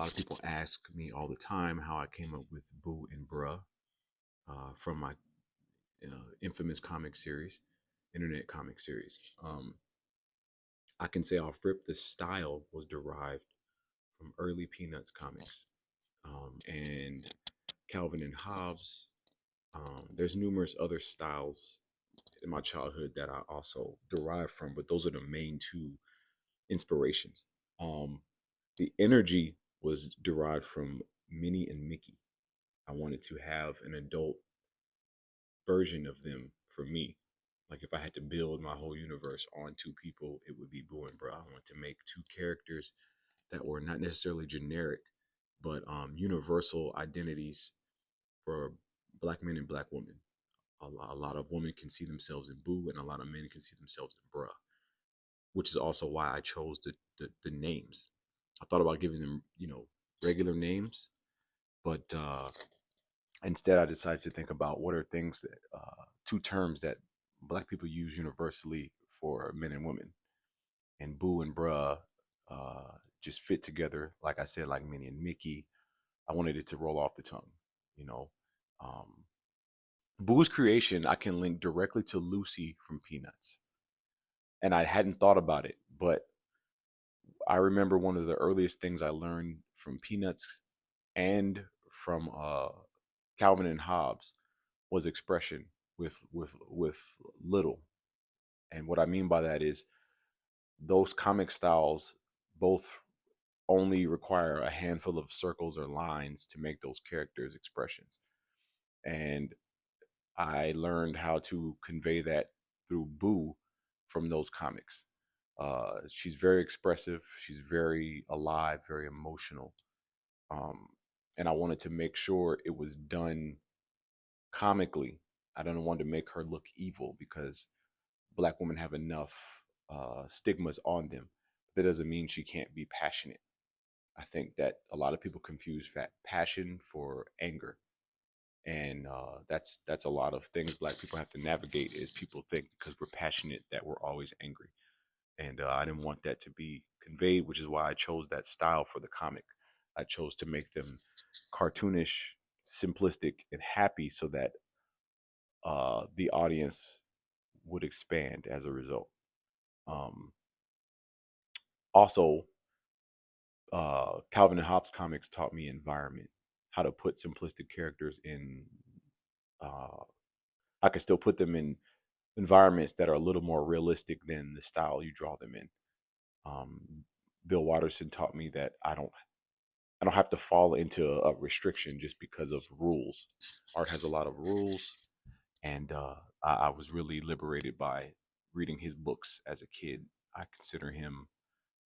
lot of people ask me all the time how I came up with Boo and Bruh from my infamous comic series, internet comic series. I can say off rip, the style was derived from early Peanuts comics and Calvin and Hobbes. There's numerous other styles in my childhood that I also derived from, but those are the main two inspirations. Um, the energy was derived from Minnie and Mickey. I wanted to have an adult version of them for me. Like if I had to build my whole universe on two people, it would be Boo and Bro. I wanted to make two characters that were not necessarily generic, but universal identities for black men and black women. A lot of women can see themselves in Boo, and a lot of men can see themselves in Bruh, which is also why I chose the names. I thought about giving them, regular names, but instead I decided to think about what are things that two terms that black people use universally for men and women, and Boo and Bruh just fit together. Like I said, like Minnie and Mickey. I wanted it to roll off the tongue, you know. Um, Boo's creation I can link directly to Lucy from Peanuts, and I hadn't thought about it, but I remember one of the earliest things I learned from Peanuts and from Calvin and Hobbes was expression with little. And what I mean by that is those comic styles both only require a handful of circles or lines to make those characters expressions. And I learned how to convey that through Boo from those comics. She's very expressive. She's very alive, very emotional. Um, and I wanted to make sure it was done comically. I don't want to make her look evil because black women have enough stigmas on them. That doesn't mean she can't be passionate. I think that a lot of people confuse passion for anger, and that's a lot of things black people have to navigate. Is people think because we're passionate that we're always angry, and I didn't want that to be conveyed, which is why I chose that style for the comic. I chose to make them cartoonish, simplistic, and happy, so that the audience would expand as a result. Um, Also, Calvin and Hobbes comics taught me environment, how to put simplistic characters in. Uh, I can still put them in environments that are a little more realistic than the style you draw them in. Um, Bill Watterson taught me that I don't have to fall into a restriction just because of rules. Art has a lot of rules, and I was really liberated by reading his books as a kid. I consider him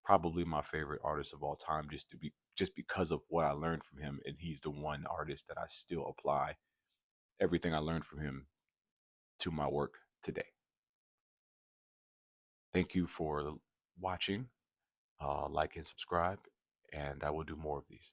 probably my favorite artist of all time, just because of what I learned from him, and he's the one artist that I still apply everything I learned from him to my work today. Thank you for watching. Like and subscribe, and I will do more of these.